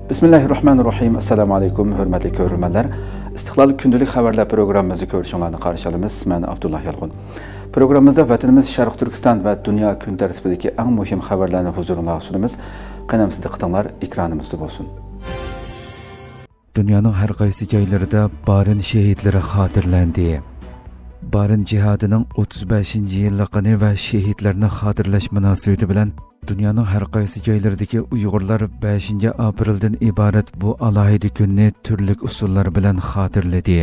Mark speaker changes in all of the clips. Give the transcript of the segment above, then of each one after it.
Speaker 1: Bismillahirrahmanirrahim. Assalamu alaykum, hurmatli ko'ruvchilar. Istiqlol kundalik xabarlar programmamizni ko'rishinglarni qarshi olamiz. Men Abdullah Yalqun. Programmamizda vatanimiz Sharq Turkiston va dunyo kun tartibidagi eng muhim xabarlarni huzuringizga sunamiz. Qanamsiz diqqatinglar ekranimizda bo'lsin. Dunyoning har qaysi joylarida Barin shahidlari xotirlandi. Barin jihadining 35-yilligini va shahidlarni xotirlash munosabati bilan dunyoning har qaysi joylaridagi Uyg'urlar 5-apreldan iborat bu alohida kunni turli usullar bilan xotirladi.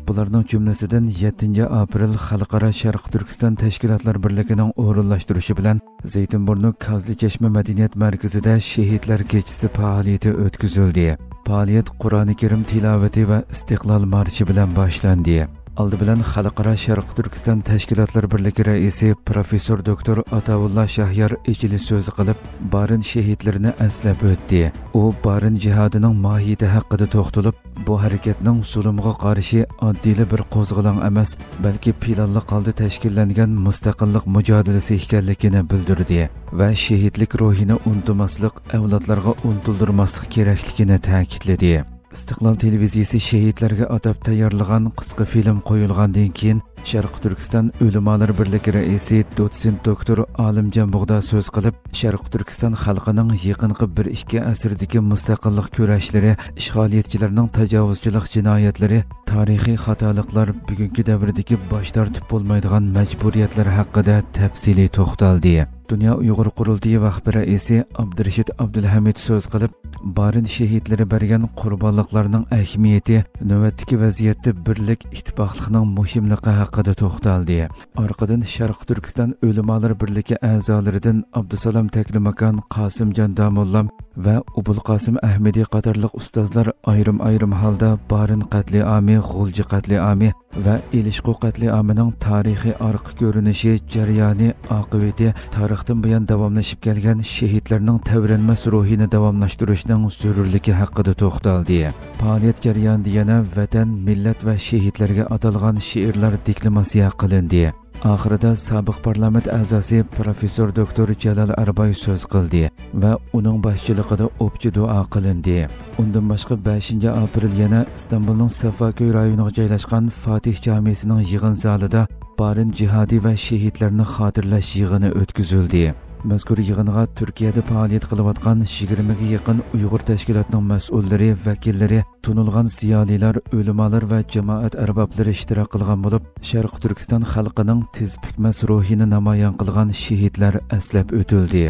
Speaker 1: Bularning jumlasidan 7-aprel Xalqaro Sharq Turkiston tashkilotlar birligining o'rinlashtirishi bilan Zaytunburnu Kazli Chashma madaniyat markazida shahidlar kechasi faoliyati o'tkazildi. Faoliyat Qur'oni Karim tilovati va istiqlol marshi bilan boshlandi. Aldı bilan Xalqaro Sharq Turkiston tashkilotlar birligi raisi professor doktor Ataullah Shahyar ijili so'z qilib, Barin shahidlarini aslab o'tdi. U Barin jihadining mohiyati haqida to'xtalib, bu harakatning zulmga qarshi oddiy bir qo'zg'olon emas, balki planli holda tashkillangan mustaqillik mujodalasi ekanligini bildirdi va shahidlik ruhini unutmaslik, avlodlarga unutildirmaslik kerakligini ta'kidladi. Istiqlol televiziyasi shahidlarga atab tayyorlagan qisqa film qo'yilgandan keyin Sharq Turkiston Ulamolar birligi raisi dotsent doktor Olimjon Bug'do so'z qilib, Sharq Turkiston xalqining yaqinqi 1-2 asrdagi mustaqillik kurashlari, ishg'oliyatchilarning tajovuzchilik jinoyatlari, tarixiy xatoliklar, bugungi davrdagi bosh tortib bo'lmaydigan majburiyatlar haqida tafsiliy to'xtaldi. Dünya Uyghur Qurultiyi vaqti raisi Abdurashid Abdulhamid so'z qilib, Barin shahidlari bergan qurbonliklarning ahamiyati, navbatdagi vaziyatda birlik, ittifoqlikning muhimligi haqida to'xtaldi. Orqadan Sharq Turkiston Ulamolar birligi a'zolaridan Abdusalom Taklimakon, Qosimjon Damollam va Ubul Qosim Ahmediy qatorliq ustozlar ayrim holda Barin qatliami, G'ulji qatliami va Ilishqu qatliamining tarixiy orqa ko'rinishi, jarayoni, oqibati, tarixdan buyon davomlashib kelgan shahidlarning tavranmas ruhini davomlashtirishning zarurligi haqida to'xtaldi. Faoliyat jarayonida yana vatan, millat va shahidlarga atalgan she'rlar deklamatsiya qilindi. Oxirida sobiq parlament a'zosi professor doktor Jalal Arbay so'z qildi va uning boshchiligida o'pchi duo qilindi. Undan boshqa 5-aprel yana Istanbulning Safaköy rayoniga joylashgan Fatih jamiyasining yig'in zalida Barin jihadi va shahidlarni xotirlash yig'ini o'tkazildi. Mazkur yig'inga Turkiyada faoliyat qilayotgan 20 ga yaqin Uyg'ur tashkilotining mas'ullari, vakillari, tunilgan ziyolilar, ulamolar va jamoat arboblari ishtirok qilgan bo'lib, Sharq Turkiston xalqining tez bukmas ruhini namoyon qilgan shahidlar aslab o'tildi.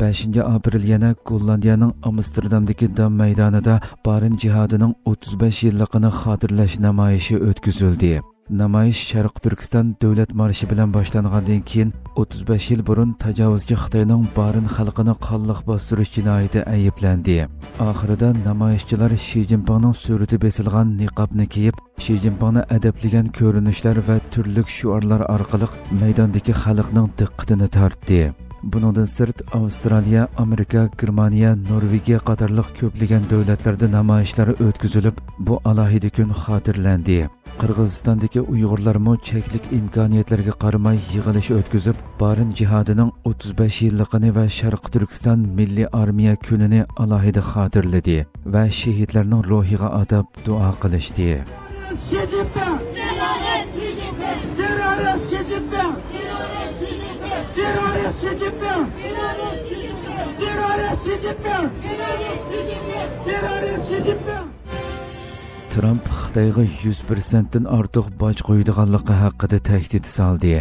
Speaker 1: 5-aprel yana Gollandiyaning Amsterdamdagi Dam maydonida Barin jihadining 35 yilligini xotirlash namoyishi o'tkazildi. Namoyish Sharq Turkiston davlat marshi bilan boshlangandan keyin 35 yil burun tajovuzchi Xitoyning Barin xalqini qonliq bostirish jinoyati ayblandi. Oxirida namoyishchilar Shi Jinpingning surati besilgan niqobni kiyib, Shi Jinpingni adablagan ko'rinishlar va turli shuarlar orqali maydondagi xalqning diqqatini tortdi. Buningdan sirt Avstraliya, Amerika, Germaniya, Norvegiya qatorliq ko'plagan davlatlarda namoyishlar o'tkazilib, bu alohida kun xotirlandi. Qirg'izistondagi Uyg'urlarmi cheklik imkoniyatlarga qaramay yig'ilish o'tkazib, Barin jihadining 35 yilligini va Sharq Turkiston Milliy armiya kunini alohida xotirladi va shahidlarning ruhiga atab duo qilishdi. Trump Xitoyga 100%dan ortiq boj qo'yadiganligi haqida tahdid soldi.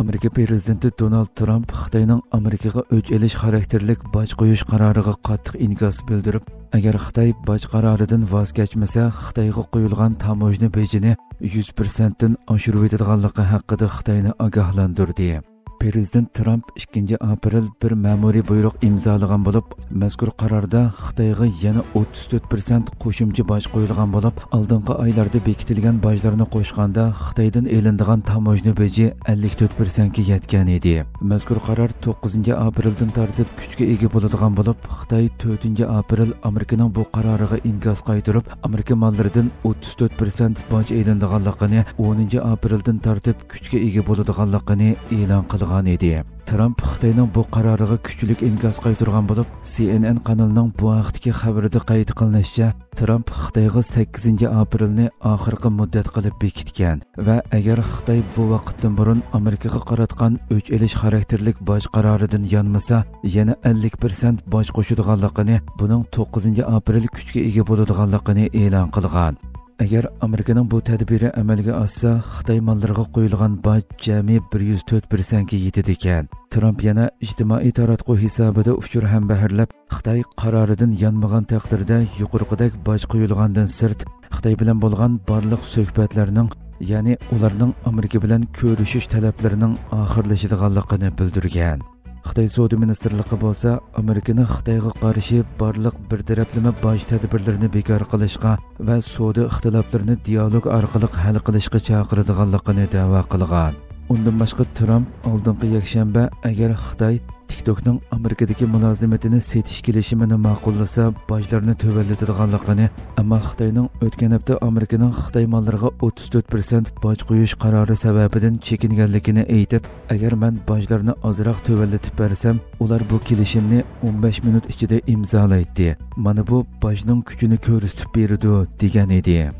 Speaker 1: Amerika prezidenti Donald Trump Xitoyning Amerikaga o'ch elish xarakterlik boj qo'yish qaroriga qattiq inkos bildirib, agar Xitoy boj qaroridan voz kechmasa, Xitoyga qo'yilgan tamojna bejini 100%dan oshirib o'tadiganligi haqida Xitoyni ogohlantirdi. Prezident Trump 2-aprel bir ma'muriy buyruq imzolagan bo'lib, mazkur qarorda Xitoyga yana 34% qo'shimcha boj qo'yilgan bo'lib, oldingi oylarda bekitilgan bojlarni qo'shganda Xitoydan elinadigan tamojna beji 54% ga yetgan edi. Mazkur qaror 9-apreldan tortib kuchga ega bo'ladigan bo'lib, Xitoy 4-aprel Amerikaning bu qaroriga inkos qaytarib, Amerika mollaridan 34% boj elinadiganligini, 10-apreldan tortib kuchga ega bo'ladiganligini e'lon qilgan qiladigan edi. Trump Xitoyning bu qaroriga kuchlik inkos qaytargan bo'lib, CNN kanalining bu vaqtdagi xabarida qayd qilinishicha, Trump Xitoyga 8-aprelni oxirgi muddat qilib bekitgan va agar Xitoy bu vaqtdan burun Amerikaga qaratgan o'ch elish xarakterlik boj qaroridan yonmasa, yana 50% boj qo'shadiganligini, buning 9-aprel kuchga ega bo'ladiganligini e'lon qilgan. Agar Amerikaning bu tadbiri amalga oshsa, Xitoy mollariga qo'yilgan boj jami 104% ga yetadi ekan. Trump yana ijtimoiy taratquv hisobida uchur ham baharlab, Xitoy qaroridan yonmagan taqdirda yuqorqidek boj qo'yilgandan sirt, Xitoy bilan bo'lgan barliq suhbatlarning, ya'ni ularning Amerika bilan ko'rishish talablarining oxirlashadiganligini bildirgan. Xitoy Savdo ministrligi bo'lsa, Amerikani Xitoyga qarshi barliq bir taraflama boj tadbirlarini bekor qilishga va savdo ixtiloflarini dialog orqali hal qilishga chaqiradiganligini da'vo qilgan. Undan boshqa Trump oldingi yakshanba agar Xitoy TikTokning Amerikadagi mulozimatini setish kelishimini ma'qullasa, bojlarni to'vallatadiganligini, ammo Xitoyning o'tgan hafta Amerikaning Xitoy mollariga 34% boj qo'yish qarori sababidan chekinganligini aytib, agar men bojlarni ozroq to'vallatib bersam, ular bu kelishimni 15 minut ichida imzolaydi. Mana bu bojning kuchini ko'rsatib beradi degan edi.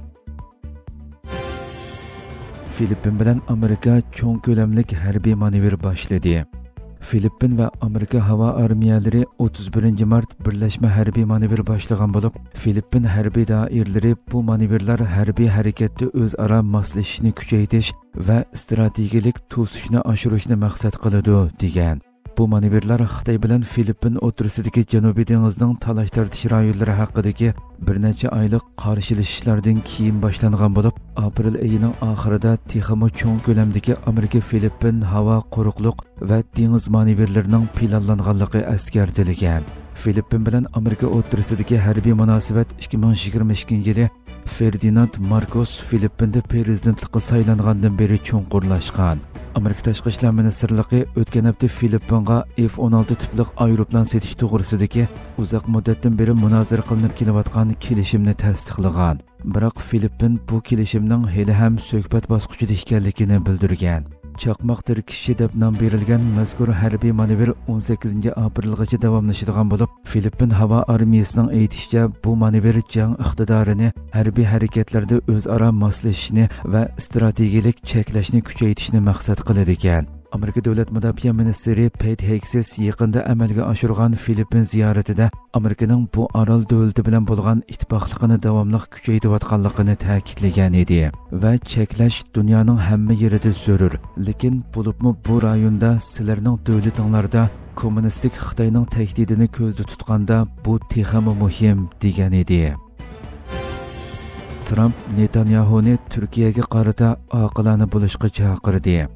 Speaker 1: Filippin bilan Amerika cho'ng ko'lamlik harbiy manevr boshladi. Filippin va Amerika havo armiyalari 31 mart birlashma harbiy manevr boshlagan bo'lib, Filippin harbiy doiralari bu manevrlar harbiy harakatda o'zaro moslashishni kuchaytirish va strategik to'sishni oshirishni maqsad qiladi degan. Bu manevrlar Xitoy bilan Filippin o'rtasidagi Janubiy dengizning talash tortish rayonlari haqidagi bir necha oylik qarshilashishlardan keyin boshlangan bo'lib, aprel oyining oxirida texmo cho'ng ko'lamdagi Amerika-Filippin havo quruqliq va dengiz manevrlarining planlanganligi eskartilgan. Filippin bilan Amerika o'rtasidagi harbiy munosabat 2022-yili Ferdinand Marcos Filippinda prezidentlikka saylangandan beri cho'nqurlashgan. Amerika Tashqi ishlar ministrligi o'tgan hafta Filippinga F-16 tiplik aeroplan setish to'g'risidagi uzoq muddatdan beri munozara qilinib kelayotgan kelishimni tasdiqlagan. Biroq Filippin bu kelishimning hali ham suhbat bosqichida ekanligini bildirgan. Chaqmoq tirkishi deb nom berilgan mazkur harbiy manevr 18-aprelgacha davomlashadigan bo'lib, Filippin havo armiyasining aytishicha, bu manevr jang iqtidorini harbiy harakatlarda o'zaro moslashishni va strategik cheklashni kuchaytirishni maqsad qiladi ekan. Amerika Davlat Mudofaa ministri Pete Hegseth yaqinda amalga oshirgan Filippin ziyoratida Amerikaning bu orol davlati bilan bo'lgan ittifoqligini davomli kuchaytirayotganligini ta'kidlagan edi va cheklash dunyoning hamma yerida zarur, lekin bo'libmi bu rayonda sizlarning davlatinglarda kommunistik Xitoyning tahdidini ko'zda tutganda bu texmi muhim degan edi. Trump Netanyahuni Turkiyaga qarata oqilona bo'lishga chaqirdi.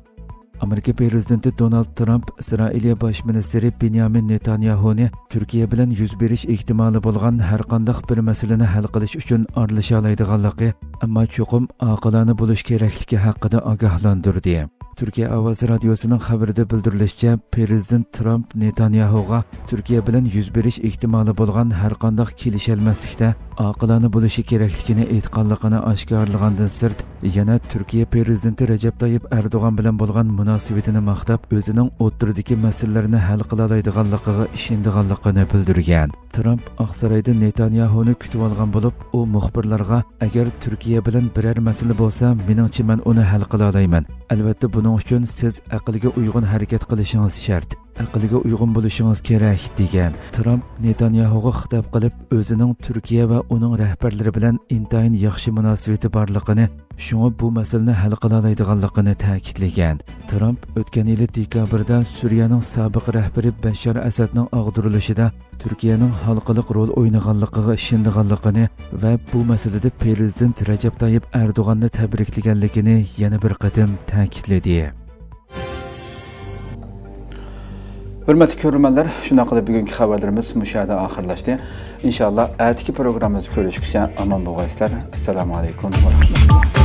Speaker 1: Amerika prezidenti Donald Trump Isroiliya bosh ministri Benyamin Netanyahuni Turkiya bilan yuz berish ehtimoli bo'lgan har qanday bir masalani hal qilish uchun aralasha oladiganligi, ammo cho'qim oqilona bo'lish kerakligi haqida ogohlantirdi. Turkiya Ovoz radiosining xabarida bildirilishicha, prezident Trump Netanyahuga Turkiya bilan yuz berish ehtimoli bo'lgan har qanday kelisholmaslikda oqilona bo'lishi kerakligini aytganligini oshkorlagandan sirt, yana Turkiya prezidenti Recep Tayyip Erdo'g'an bilan bo'lgan munosabatini maqtab, o'zining o'rtadagi masalalarni hal qila oladiganligiga ishonganligini bildirgan. Trump Oqsaroyda Netanyahuni kutib olgan bo'lib, u muxbirlarga, agar Turkiya bilan biror masala bo'lsa, meningcha men uni hal qila olmayman. Albatta buning uchun siz aqlga uyg'un harakat qilishingiz shart. Aqlga uyg'un bo'lishingiz kerak degan. Trump Netanyahuga xitob qilib, o'zining Turkiya va uning rahbarlari bilan intayin yaxshi munosabati borligini, shunga bu masalani hal qila oladiganligini ta'kidlagan. Trump o'tgan yil dekabrda Suriyaning sobiq rahbari Bashar Asadning og'dirilishida Turkiyaning xalqiliq rol o'ynaganligiga ishonganligini va bu masalada prezident Recep Tayyip Erdo'g'anni tabriklaganligini yana bir qatim ta'kidladi.
Speaker 2: Hurmatli ko'ruvchilar, shuna qilib bugungi xabarlarimiz mushada oxirlashdi. Inshaalloh atigi programmamizni ko'rishguncha omon bo'linglar. Assalomu alaykum va rahmatulloh.